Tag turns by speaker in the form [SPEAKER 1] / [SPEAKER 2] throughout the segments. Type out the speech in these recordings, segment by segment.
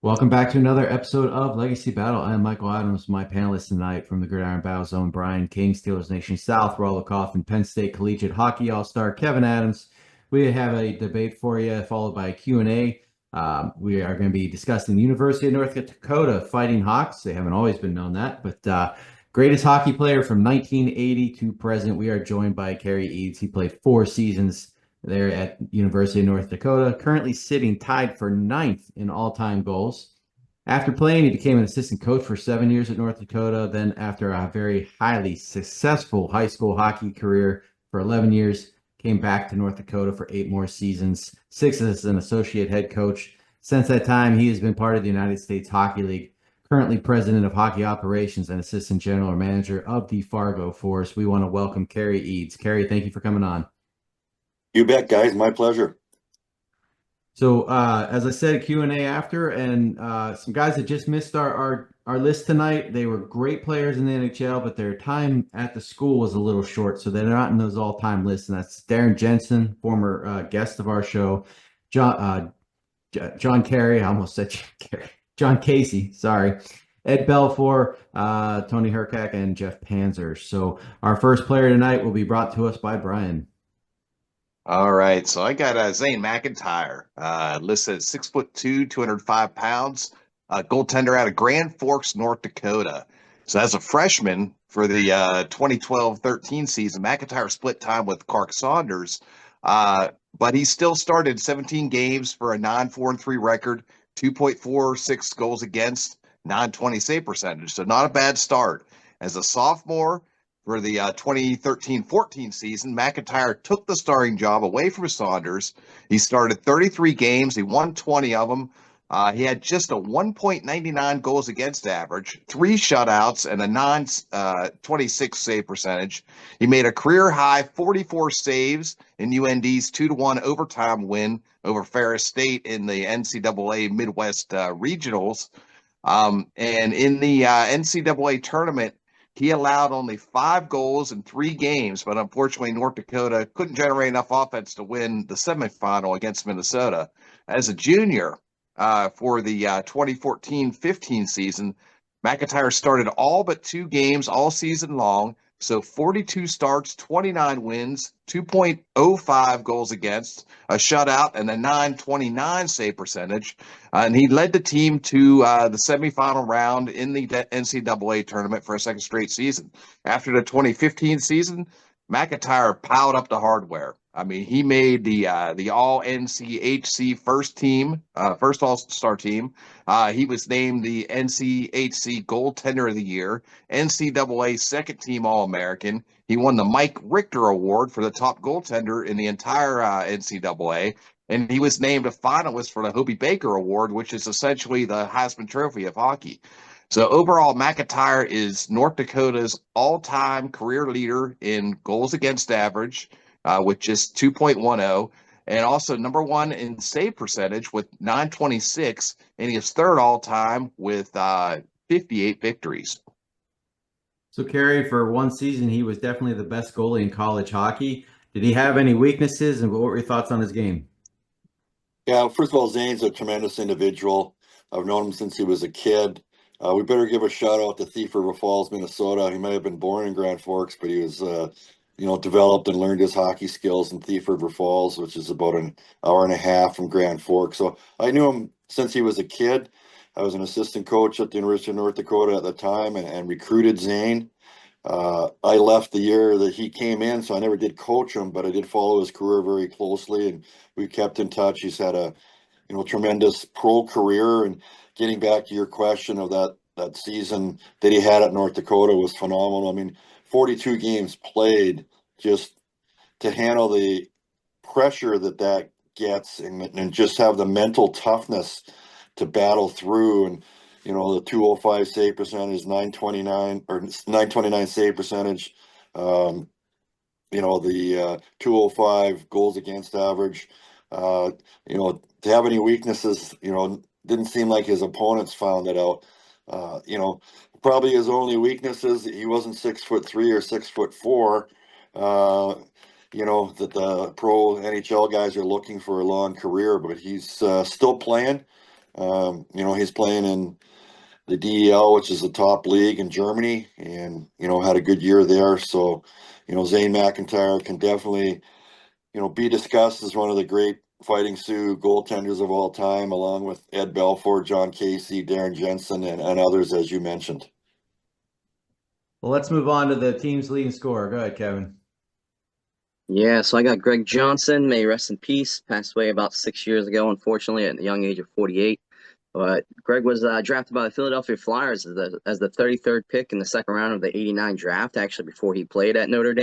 [SPEAKER 1] Welcome back to another episode of Legacy Battle. I'm Michael Adams, my panelist tonight from the Gridiron Battle Zone, Brian King, Steelers Nation South, Rollo Coffin, Penn State Collegiate Hockey All-Star, Kevin Adams. We have a debate for you, followed by a Q&A. We are going to be discussing the University of North Dakota Fighting Hawks. They haven't always been known that, but greatest hockey player from 1980 to present. We are joined by Cary Eades. He played 4 seasons there at University of North Dakota, currently sitting tied for ninth in all-time goals. After playing, he became an assistant coach for 7 years at North Dakota. Then, after a very highly successful high school hockey career for 11 years, came back to North Dakota for 8 more seasons, 6 as an associate head coach. Since that time, he has been part of the United States Hockey League, currently president of hockey operations and assistant general manager of the Fargo Force. We want to welcome Cary Eades. Cary, thank you for coming on.
[SPEAKER 2] You bet, guys. My pleasure.
[SPEAKER 1] So, as I said, a Q&A after, and some guys that just missed our list tonight. They were great players in the NHL, but their time at the school was a little short, so they're not in those all-time lists. And that's Darren Jensen, former guest of our show, John Cary. I almost said John Casey. Sorry, Ed Belfour, Tony Herkak, and Jeff Panzer. So, our first player tonight will be brought to us by Brian.
[SPEAKER 3] All right, so I got Zane McIntyre, listed at 6'2", 205 pounds, goaltender out of Grand Forks, North Dakota. So as a freshman for the 2012-13 season, McIntyre split time with Clark Saunders, but he still started 17 games for a 9-4-3 record, 2.46 goals against, 920 save percentage. So not a bad start. As a sophomore, for the 2013-14 season, McIntyre took the starting job away from Saunders. He started 33 games. He won 20 of them. He had just a 1.99 goals against average, 3 shutouts, and a 926 save percentage. He made a career-high 44 saves in UND's 2-1 overtime win over Ferris State in the NCAA Midwest Regionals. And in the NCAA tournament, he allowed only 5 goals in 3 games, but unfortunately, North Dakota couldn't generate enough offense to win the semifinal against Minnesota. As a junior for the 2014-15 season, McIntyre started all but 2 games all season long, so 42 starts, 29 wins, 2.05 goals against, a shutout, and a 929 save percentage. And he led the team to the semifinal round in the NCAA tournament for a second straight season. After the 2015 season, McIntyre piled up the hardware. I mean, he made the All NCHC first All-Star team. He was named the NCHC Goaltender of the Year, NCAA Second Team All-American. He won the Mike Richter Award for the top goaltender in the entire NCAA, and he was named a finalist for the Hobey Baker Award, which is essentially the Heisman Trophy of hockey. So overall, McIntyre is North Dakota's all-time career leader in goals against average, with just 2.10, and also number 1 in save percentage with 926, and he is third all-time with 58 victories.
[SPEAKER 1] So, Cary, for one season, he was definitely the best goalie in college hockey. Did he have any weaknesses, and what were your thoughts on his game?
[SPEAKER 2] Yeah, first of all, Zane's a tremendous individual. I've known him since he was a kid. We better give a shout out to Thief River Falls, Minnesota. He may have been born in Grand Forks, but he was, developed and learned his hockey skills in Thief River Falls, which is about an hour and a half from Grand Forks. So I knew him since he was a kid. I was an assistant coach at the University of North Dakota at the time and recruited Zane. I left the year that he came in, so I never did coach him, but I did follow his career very closely, and we kept in touch. He's had a tremendous pro career. And getting back to your question of that season that he had at North Dakota was phenomenal. I mean, 42 games played, just to handle the pressure that gets, and just have the mental toughness to battle through. And the 205 save percentage, 929 or 929 save percentage, the 205 goals against average. To have any weaknesses, didn't seem like his opponents found it out. Probably his only weaknesses, he wasn't 6'3" or 6'4". That the pro NHL guys are looking for a long career, but he's still playing. He's playing in the DEL, which is the top league in Germany, and had a good year there. So, Zane McIntyre can definitely be discussed as one of the great Fighting Sioux goaltenders of all time, along with Ed Belfour, John Casey, Darren Jensen, and others, as you mentioned.
[SPEAKER 1] Well, let's move on to the team's leading scorer. Go ahead, Kevin.
[SPEAKER 4] Yeah, so I got Greg Johnson, may he rest in peace, passed away about 6 years ago, unfortunately, at the young age of 48. But Greg was drafted by the Philadelphia Flyers as the 33rd pick in the second round of the '89 draft, actually before he played at North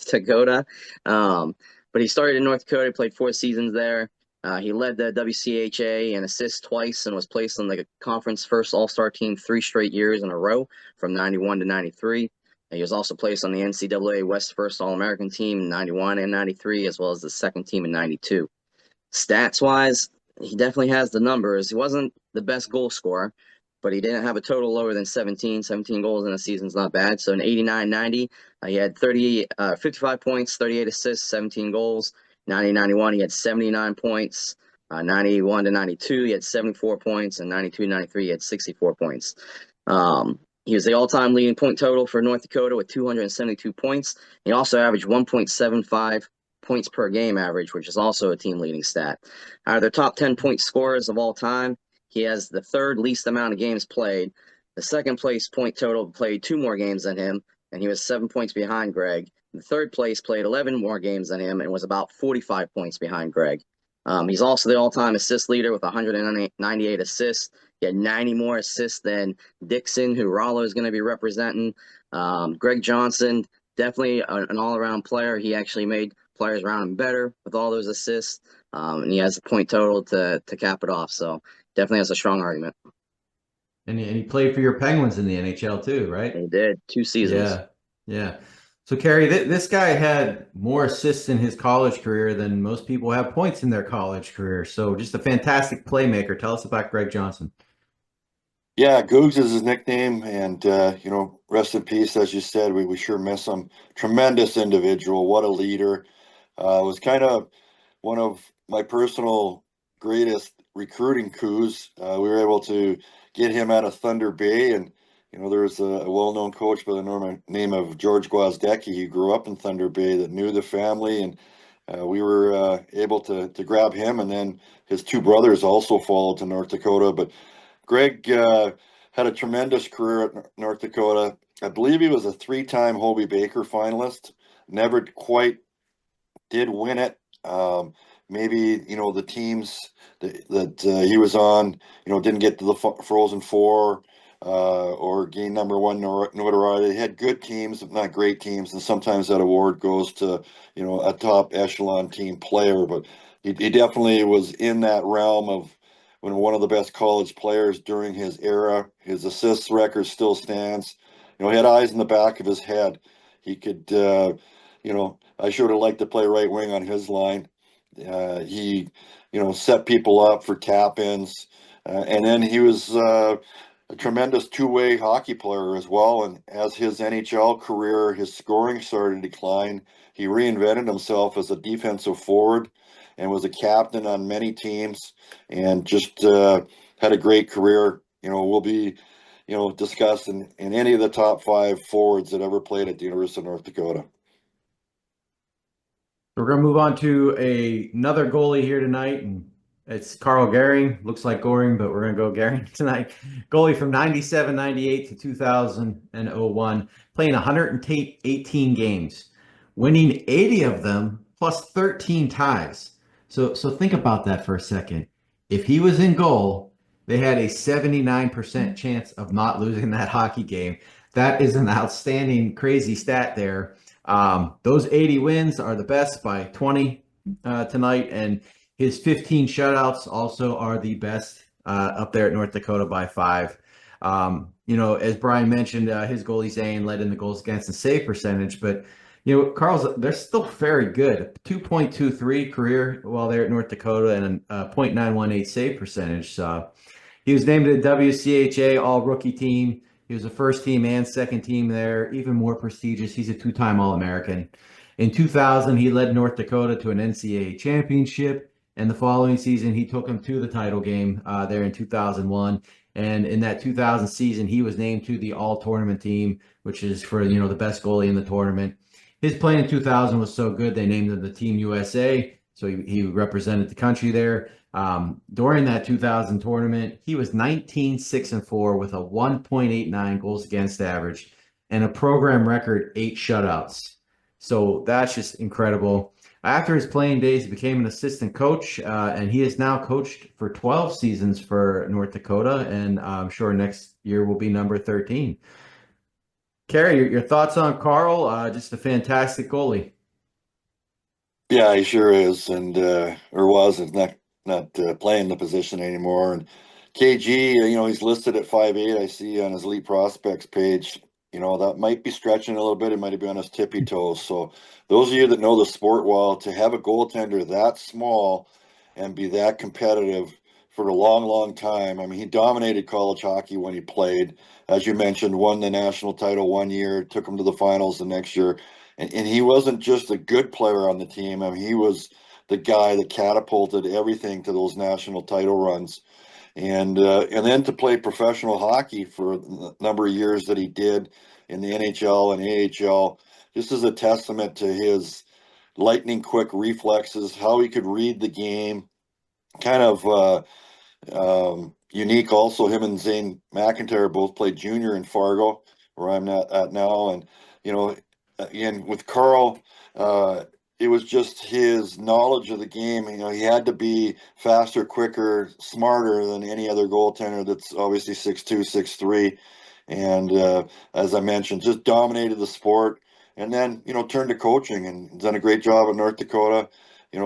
[SPEAKER 4] Dakota. But he started in North Dakota, played 4 seasons there. He led the WCHA in assists twice and was placed on the conference first All-Star team 3 straight years in a row from '91 to '93. He was also placed on the NCAA West First All-American team in '91 and '93, as well as the second team in '92. Stats wise, he definitely has the numbers. He wasn't the best goal scorer, but he didn't have a total lower than 17 goals in a season is not bad. So in '89-90, he had 55 points, 38 assists, 17 goals. 90-91, he had 79 points. 91 to 92, he had 74 points, and 92-93, he had 64 points. He was the all-time leading point total for North Dakota with 272 points. He also averaged 1.75 points per game average, which is also a team leading stat. Out of their top 10 point scorers of all time, he has the third least amount of games played. The second place point total played 2 more games than him, and he was 7 points behind Greg. The third place played 11 more games than him and was about 45 points behind Greg. He's also the all-time assist leader with 198 assists. He had 90 more assists than Dixon, who Rollo is going to be representing. Greg Johnson, definitely an all-around player. He actually made players around him better with all those assists, and he has a point total to cap it off. So definitely has a strong argument.
[SPEAKER 1] And he played for your Penguins in the NHL too, right?
[SPEAKER 4] He did 2 seasons.
[SPEAKER 1] Yeah, yeah. So, Cary, this guy had more assists in his college career than most people have points in their college career. So, just a fantastic playmaker. Tell us about Greg Johnson.
[SPEAKER 2] Yeah, Googs is his nickname, and rest in peace, as you said. We sure miss him. Tremendous individual. What a leader. Was kind of one of my personal greatest recruiting coups. We were able to get him out of Thunder Bay, and there's a well-known coach by the name of George Gwozdecki. He grew up in Thunder Bay that knew the family, and we were able to grab him, and then his 2 brothers also followed to North Dakota. But Greg had a tremendous career at North Dakota. I believe he was a 3-time Hobey Baker finalist. Never quite did win it. Maybe the teams that he was on, didn't get to the Frozen Four or gain #1 notoriety. They had good teams, but not great teams, and sometimes that award goes to a top echelon team player. But he definitely was in that realm of one of the best college players during his era. His assists record still stands. He had eyes in the back of his head. He could. I sure would have liked to play right wing on his line. He, set people up for tap-ins, and then he was a tremendous two-way hockey player as well. And as his NHL career, his scoring started to decline, he reinvented himself as a defensive forward and was a captain on many teams, and just had a great career. Will be, discussed in any of the top 5 forwards that ever played at the University of North Dakota.
[SPEAKER 1] We're going to move on to another goalie here tonight, and it's Carl Gehring. Looks like Goring, but we're going to go Gehring tonight. Goalie from 97-98 to 2001, playing 118 games, winning 80 of them plus 13 ties. So think about that for a second. If he was in goal, they had a 79% chance of not losing that hockey game. That is an outstanding, crazy stat there. Those 80 wins are the best by 20 tonight, and his 15 shutouts also are the best up there at North Dakota by 5. As Brian mentioned, his goalie Zane led in the goals against and save percentage, but Carl's, they're still very good. 2.23 career while they're at North Dakota and a .918 save percentage. He was named to the WCHA All-Rookie Team. He was a first team and second team there, even more prestigious. He's a 2-time All-American. In 2000, he led North Dakota to an NCAA championship. And the following season, he took them to the title game there in 2001. And in that 2000 season, he was named to the all-tournament team, which is for, the best goalie in the tournament. His play in 2000 was so good, they named him the Team USA. So he represented the country there. During that 2000 tournament, he was 19-6-4 with a 1.89 goals against average and a program record 8 shutouts. So that's just incredible. After his playing days, he became an assistant coach, and he has now coached for 12 seasons for North Dakota, and I'm sure next year will be number 13. Cary, your thoughts on Carl? Just a fantastic goalie.
[SPEAKER 2] Yeah, he sure is, and or was. Is not playing the position anymore. And KG, he's listed at 5'8". I see on his elite prospects page. That might be stretching a little bit. It might be on his tippy toes. So those of you that know the sport well, to have a goaltender that small and be that competitive for a long, long time. I mean, he dominated college hockey when he played. As you mentioned, won the national title one year, took him to the finals the next year. And he wasn't just a good player on the team. I mean, he was the guy that catapulted everything to those national title runs. And then to play professional hockey for the number of years that he did in the NHL and AHL, just as a testament to his lightning quick reflexes, how he could read the game, kind of unique. Also, him and Zane McIntyre both played junior in Fargo, where I'm at now. And, again, with Carl, it was just his knowledge of the game. He had to be faster, quicker, smarter than any other goaltender that's obviously 6'2", 6'3". And as I mentioned, just dominated the sport. And then, turned to coaching and done a great job at North Dakota. You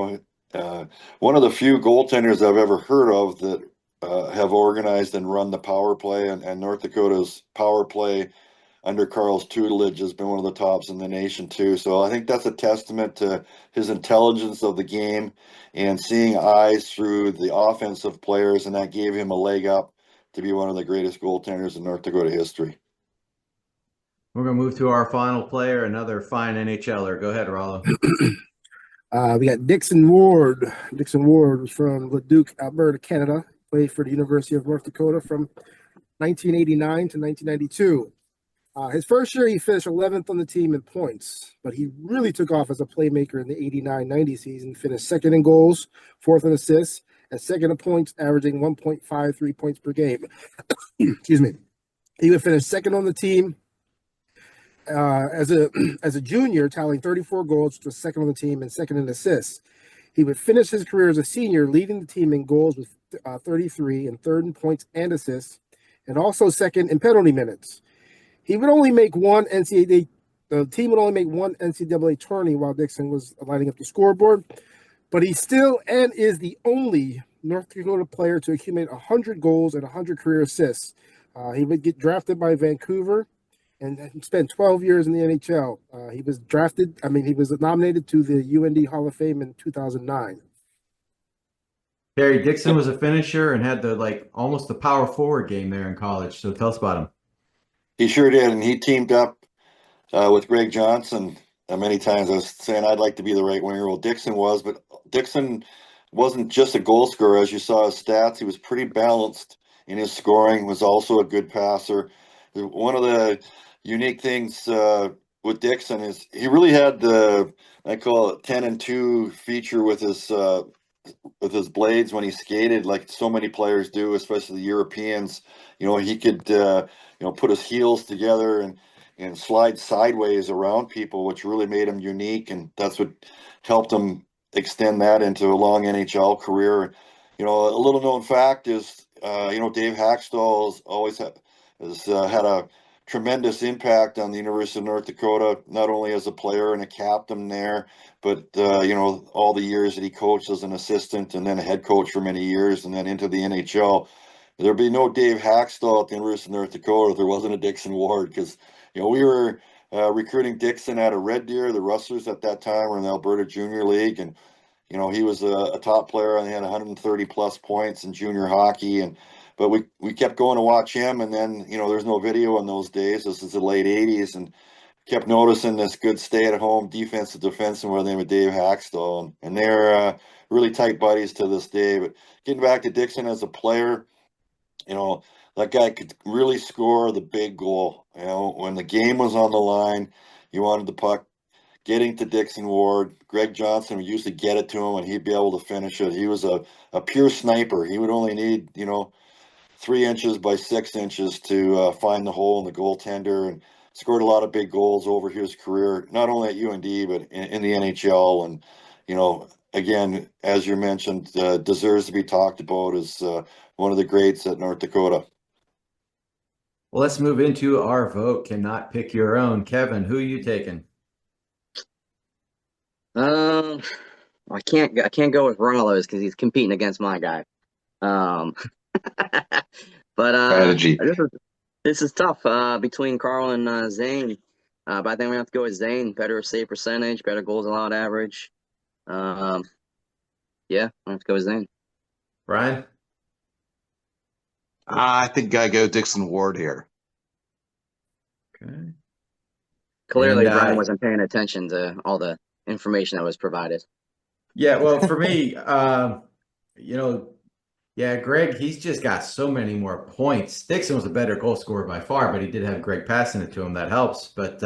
[SPEAKER 2] know, one of the few goaltenders I've ever heard of that have organized and run the power play, and North Dakota's power play under Carl's tutelage has been one of the tops in the nation too. So I think that's a testament to his intelligence of the game and seeing eyes through the offensive players, and that gave him a leg up to be one of the greatest goaltenders in North Dakota history.
[SPEAKER 1] We're going to move to our final player, another fine NHLer. Go ahead, Rollo.
[SPEAKER 5] We got Dixon Ward. Dixon Ward was from Leduc, Alberta, Canada. Played for the University of North Dakota from 1989 to 1992. His first year, he finished 11th on the team in points, but he really took off as a playmaker in the 89-90 season. Finished second in goals, fourth in assists, and second in points, averaging 1.53 points per game. Excuse me. He would finish second on the team as a junior, tallying 34 goals, which was second on the team and second in assists. He would finish his career as a senior, leading the team in goals with 33 and third in points and assists, and also second in penalty minutes. He would only make one NCAA. The team would only make one NCAA tourney while Dixon was lighting up the scoreboard, but he still and is the only North Dakota player to accumulate 100 goals and 100 career assists. He would get drafted by Vancouver and spent 12 years in the NHL. He was he was nominated to the UND Hall of Fame in 2009.
[SPEAKER 1] Cary, Dixon was a finisher and had almost the power forward game there in college. So tell us about him.
[SPEAKER 2] He sure did, and he teamed up with Greg Johnson many times. I was saying I'd like to be the right winger. Well, Dixon was, but Dixon wasn't just a goal scorer. As you saw his stats, he was pretty balanced in his scoring, was also a good passer. One of the unique things with Dixon is he really had I call it 10 and 2 feature with his blades when he skated, like so many players do, especially the Europeans. He could put his heels together and slide sideways around people, which really made him unique, and that's what helped him extend that into a long NHL career. A little known fact is, Dave Haxtell has had a tremendous impact on the University of North Dakota, not only as a player and a captain there, but all the years that he coached as an assistant and then a head coach for many years and then into the NHL. There'd be no Dave Haxtell at the University of North Dakota if there wasn't a Dixon Ward, because we were recruiting Dixon out of Red Deer. The Rustlers at that time were in the Alberta Junior League, and he was a top player and he had 130 plus points in junior hockey. But we kept going to watch him, and then there's no video in those days. This is the late 80s, and kept noticing this good stay-at-home defensive defenseman by the name of Dave Haxtell, and they're really tight buddies to this day. But getting back to Dixon as a player, that guy could really score the big goal. When the game was on the line, you wanted the puck getting to Dixon Ward. Greg Johnson would usually get it to him, and he'd be able to finish it. He was a pure sniper. He would only need, 3 inches by 6 inches to find the hole in the goaltender, and scored a lot of big goals over his career, not only at UND, but in the NHL. And, again, as you mentioned, deserves to be talked about as one of the greats at North Dakota.
[SPEAKER 1] Well, let's move into our vote. Cannot pick your own. Kevin, who are you taking?
[SPEAKER 4] I can't go with Rollo's because he's competing against my guy. But
[SPEAKER 3] Strategy.
[SPEAKER 4] this is tough between Carl and Zane. But I think we have to go with Zane. Better save percentage, better goals allowed average. Yeah, I have to go with Zane.
[SPEAKER 1] Brian?
[SPEAKER 3] I think I go Dixon Ward here.
[SPEAKER 1] Okay.
[SPEAKER 4] Clearly,
[SPEAKER 1] And,
[SPEAKER 4] Brian wasn't paying attention to all the information that was provided.
[SPEAKER 1] Yeah, well, for me, Greg, he's just got so many more points. Dixon was a better goal scorer by far, but he did have Greg passing it to him. That helps. But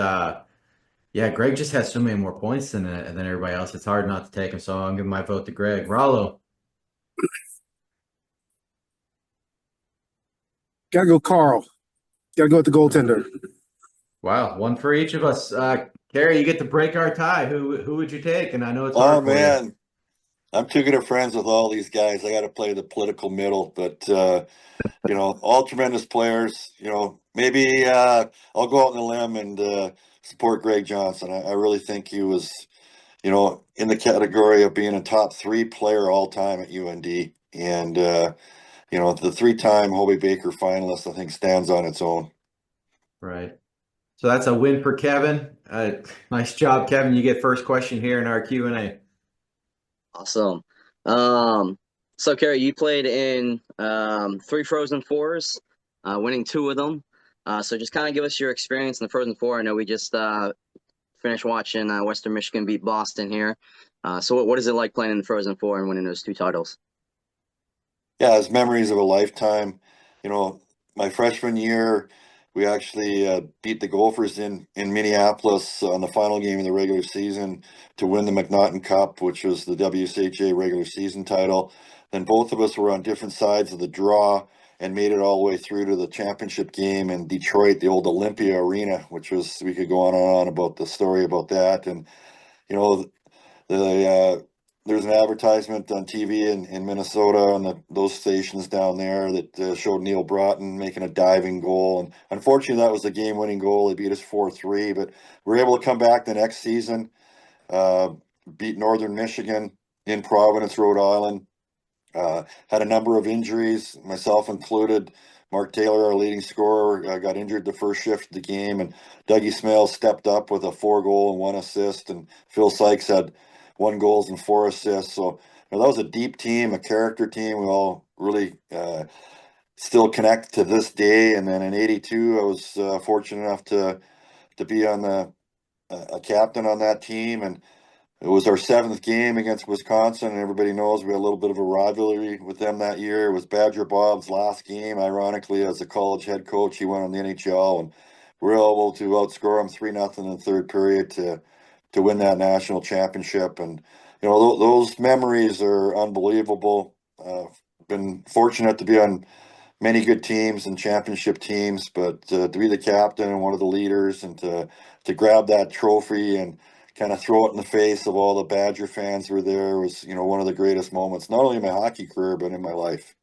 [SPEAKER 1] Greg just has so many more points than everybody else. It's hard not to take him. So I'm giving my vote to Greg. Rollo.
[SPEAKER 5] Gotta go Carl. Gotta go with the goaltender.
[SPEAKER 1] Wow, one for each of us. Cary, you get to break our tie. Who would you take? And I know it's hard for you.
[SPEAKER 2] Man, I'm too good of friends with all these guys. I got to play the political middle, but all tremendous players. Maybe I'll go out on a limb and support Greg Johnson. I really think he was, in the category of being a top 3 player all time at UND, and the 3-time Hobey Baker finalist, I think, stands on its own.
[SPEAKER 1] Right. So that's a win for Kevin. Nice job, Kevin. You get first question here in our Q&A.
[SPEAKER 4] Awesome. So Cary, you played in 3 Frozen Fours, winning 2 of them. So just kind of give us your experience in the Frozen Four. I know we just finished watching Western Michigan beat Boston here. So what is it like playing in the Frozen Four and winning those 2 titles?
[SPEAKER 2] Yeah, it's memories of a lifetime. My freshman year, we actually beat the Gophers in Minneapolis on the final game of the regular season to win the McNaughton Cup, which was the WCHA regular season title. Then both of us were on different sides of the draw and made it all the way through to the championship game in Detroit, the old Olympia Arena, which was, we could go on and on about the story about that. And, there's an advertisement on TV in Minnesota on those stations down there that showed Neil Broughton making a diving goal. And unfortunately, that was the game-winning goal. They beat us 4-3, but we were able to come back the next season, beat Northern Michigan in Providence, Rhode Island. Had a number of injuries, myself included. Mark Taylor, our leading scorer, got injured the first shift of the game, and Dougie Smales stepped up with a 4-goal and 1 assist, and Phil Sykes had 1 goal and 4 assists. So that was a deep team, a character team. We all really still connect to this day. And then in '82, I was fortunate enough to be on a captain on that team, and it was our 7th game against Wisconsin, and everybody knows we had a little bit of a rivalry with them that year. It was Badger Bob's last game, ironically, as a college head coach. He went on the NHL, and we were able to outscore him 3-0 in the 3rd period to win that national championship. And those memories are unbelievable. Been fortunate to be on many good teams and championship teams, but to be the captain and one of the leaders, and to grab that trophy and kind of throw it in the face of all the Badger fans who were there was, one of the greatest moments, not only in my hockey career, but in my life.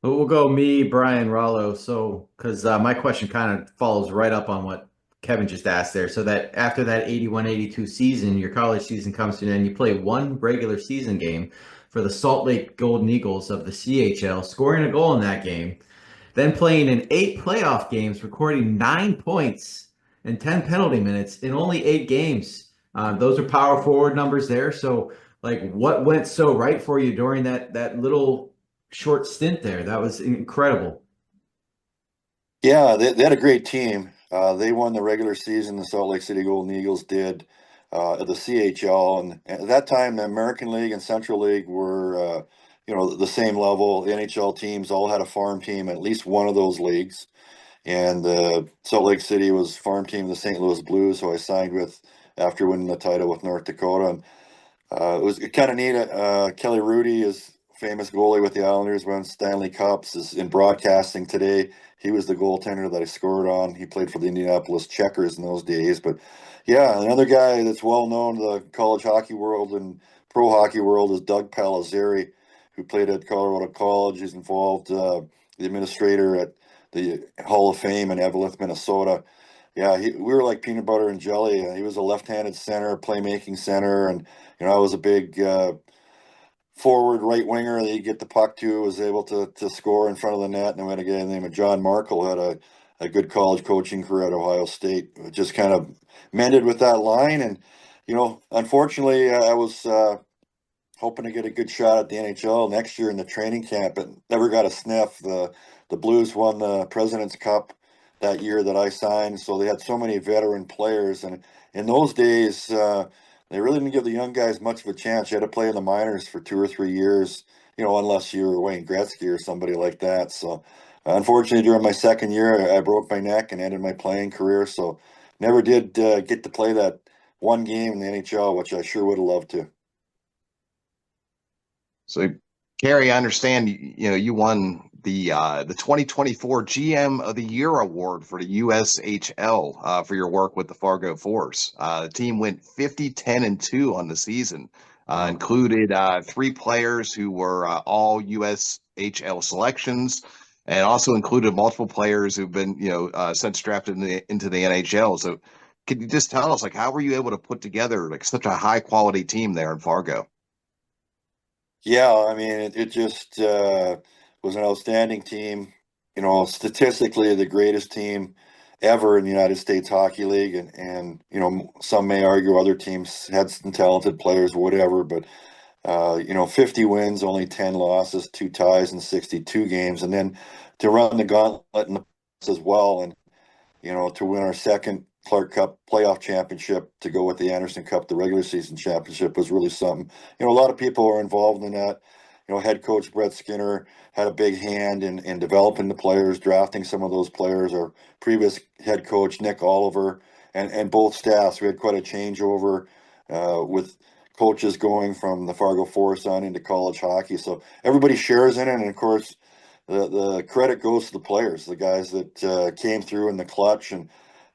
[SPEAKER 1] But we'll go me, Brian, Rollo. So, because my question kind of follows right up on what Kevin just asked there. So that after that 81-82 season, your college season comes to an end, you play 1 regular season game for the Salt Lake Golden Eagles of the CHL, scoring a goal in that game, then playing in 8 playoff games, recording 9 points and 10 penalty minutes in only 8 games. Those are power forward numbers there. So, what went so right for you during that little short stint there? That was incredible.
[SPEAKER 2] Yeah, they had a great team. They won the regular season. The Salt Lake City Golden Eagles did at the CHL, and at that time, the American League and Central League were the same level. The NHL teams all had a farm team, at least one of those leagues, and Salt Lake City was farm team of the St. Louis Blues, who I signed with after winning the title with North Dakota. And it was kind of neat. Kelly Rudy is famous goalie with the Islanders, won Stanley Cups, is in broadcasting today. He was the goaltender that I scored on. He played for the Indianapolis Checkers in those days. But yeah, another guy that's well known to the college hockey world and pro hockey world is Doug Palazzari, who played at Colorado College. He's involved, the administrator at the Hall of Fame in Evelyn, Minnesota. Yeah, we were like peanut butter and jelly. He was a left-handed center, playmaking center, and I was a big forward right winger that you get the puck to, was able to score in front of the net. And then we had a guy named John Markle, had a good college coaching career at Ohio State. Just kind of mended with that line. And, unfortunately, I was hoping to get a good shot at the NHL next year in the training camp, but never got a sniff. The Blues won the President's Cup that year that I signed, so they had so many veteran players, and in those days, they really didn't give the young guys much of a chance. You had to play in the minors for 2 or 3 years, unless you were Wayne Gretzky or somebody like that. So, unfortunately, during my second year, I broke my neck and ended my playing career. So, never did get to play that one game in the NHL, which I sure would have loved to.
[SPEAKER 3] So, Cary, I understand you won the 2024 GM of the Year award for the USHL for your work with the Fargo Force. The team went 50-10-2 on the season. Included 3 players who were all USHL selections, and also included multiple players who've been since drafted into the NHL. So, could you just tell us, like, how were you able to put together like such a high quality team there in Fargo?
[SPEAKER 2] Yeah, I mean, it just was an outstanding team. Statistically, the greatest team ever in the United States Hockey League, and some may argue other teams had some talented players, whatever. But 50 wins, only 10 losses, 2 ties in 62 games, and then to run the gauntlet in the playoffs as well, and to win our second Clark Cup playoff championship, to go with the Anderson Cup, the regular season championship, was really something. A lot of people are involved in that. Head coach Brett Skinner had a big hand in developing the players, drafting some of those players. Our previous head coach, Nick Oliver, and both staffs, we had quite a changeover with coaches going from the Fargo Force on into college hockey. So everybody shares in it, and of course, the credit goes to the players, the guys that came through in the clutch. And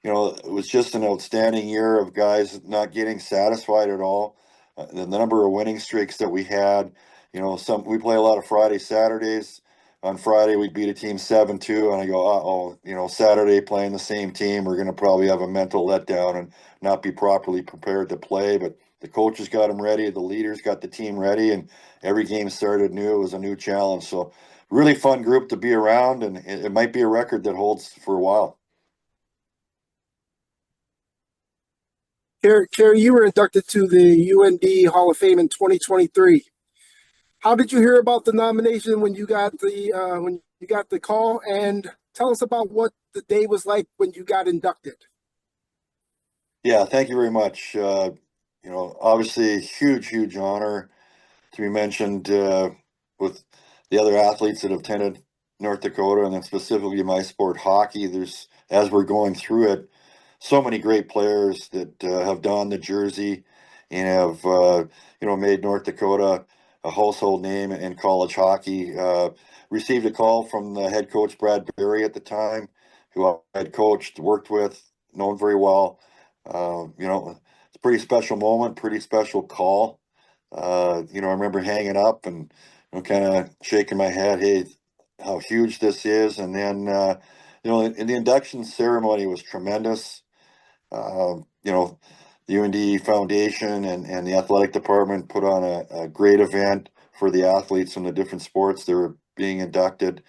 [SPEAKER 2] it was just an outstanding year of guys not getting satisfied at all. The number of winning streaks that we had, we play a lot of Friday, Saturdays. On Friday, we beat a team 7-2, and I go, Saturday playing the same team, we're going to probably have a mental letdown and not be properly prepared to play. But the coaches got them ready, the leaders got the team ready, and every game started new. It was a new challenge. So, really fun group to be around, and it might be a record that holds for a while.
[SPEAKER 5] Cary, you were inducted to the UND Hall of Fame in 2023. How did you hear about the nomination when you got the call? And tell us about what the day was like when you got inducted.
[SPEAKER 2] Yeah, thank you very much. Obviously, a huge honor to be mentioned with the other athletes that have attended North Dakota, and then specifically my sport, hockey. There's, as we're going through it, so many great players that have donned the jersey and have made North Dakota a household name in college hockey. Received a call from the head coach Brad Berry at the time, who I had coached, worked with, known very well. It's a pretty special moment, pretty special call. I remember hanging up and kind of shaking my head, hey, how huge this is. And then, in the induction ceremony was tremendous. The UND Foundation and the athletic department put on a great event for the athletes from the different sports that were being inducted,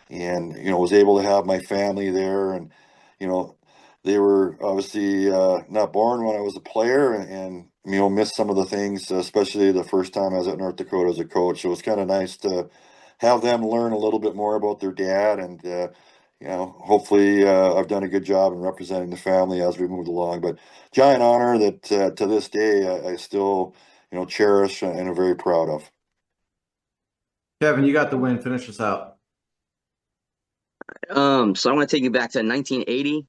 [SPEAKER 2] and was able to have my family there. And they were obviously not born when I was a player, and missed some of the things, especially the first time I was at North Dakota as a coach. So it was kind of nice to have them learn a little bit more about their dad, and hopefully I've done a good job in representing the family as we moved along. But giant honor that to this day I still, cherish and are very proud of.
[SPEAKER 1] Kevin, you got the win. Finish us out.
[SPEAKER 4] So I want to take you back to 1980,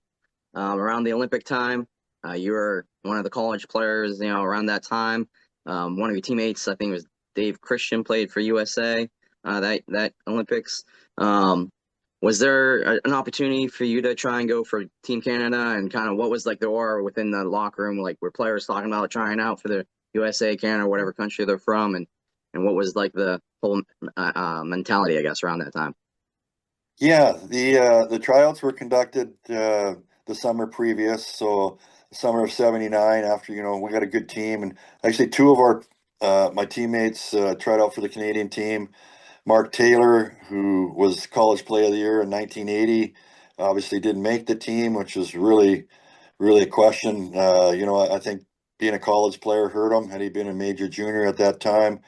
[SPEAKER 4] around the Olympic time. You were one of the college players, around that time. One of your teammates, I think it was Dave Christian, played for USA that Olympics. Was there an opportunity for you to try and go for Team Canada, and kind of what was like the aura within the locker room? Like, were players talking about trying out for the USA, Canada, whatever country they're from, and what was like the whole mentality, I guess, around that time?
[SPEAKER 2] Yeah, the tryouts were conducted the summer previous, so the summer of '79. After we got a good team, and actually two of our my teammates tried out for the Canadian team. Mark Taylor, who was College Player of the Year in 1980, obviously didn't make the team, which was really, really a question. I think being a college player hurt him. Had he been a major junior at that time,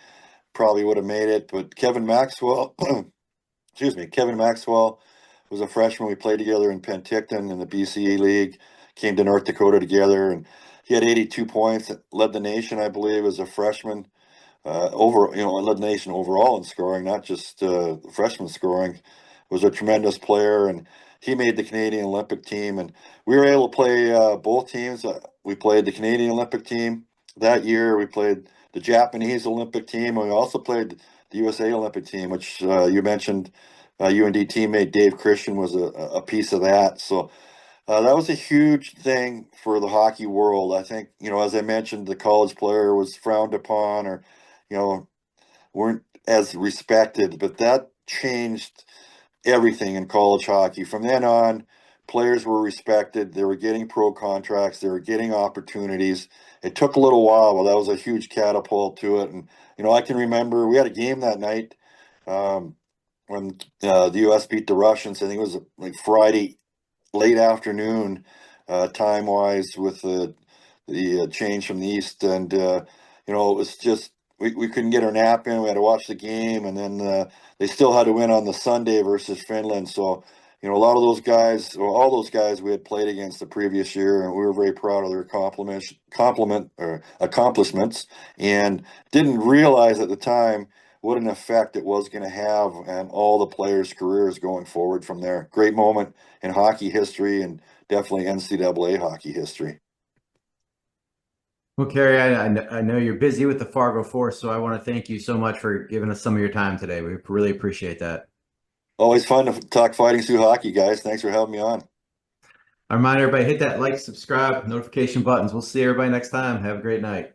[SPEAKER 2] probably would have made it. But Kevin Maxwell, excuse me, Kevin Maxwell was a freshman. We played together in Penticton in the BCE League, came to North Dakota together, and he had 82 points, led the nation, I believe, as a freshman. Led the nation overall in scoring, not just freshman scoring. Was a tremendous player, and he made the Canadian Olympic team. And we were able to play both teams. We played the Canadian Olympic team that year. We played the Japanese Olympic team, and we also played the USA Olympic team, which you mentioned. UND teammate Dave Christian was a piece of that. So that was a huge thing for the hockey world. I think, as I mentioned, the college player was frowned upon, or, you know, weren't as respected, but that changed everything in college hockey. From then on, players were respected. They were getting pro contracts. They were getting opportunities. It took a little while, but that was a huge catapult to it. And, I can remember we had a game that night when the U.S. beat the Russians. I think it was like Friday late afternoon, time wise, with the change from the east, and it was just we couldn't get our nap in. We had to watch the game, and then they still had to win on the Sunday versus Finland. So a lot of those guys, or all those guys, we had played against the previous year, and we were very proud of their accomplishments, and didn't realize at the time what an effect it was going to have on all the players' careers going forward from there. Great moment in hockey history, and definitely NCAA hockey history.
[SPEAKER 1] Well, Cary, I know you're busy with the Fargo Force, so I want to thank you so much for giving us some of your time today. We really appreciate that.
[SPEAKER 2] Always fun to talk Fighting Sioux hockey, guys. Thanks for having me on.
[SPEAKER 1] I remind everybody, hit that like, subscribe, notification buttons. We'll see everybody next time. Have a great night.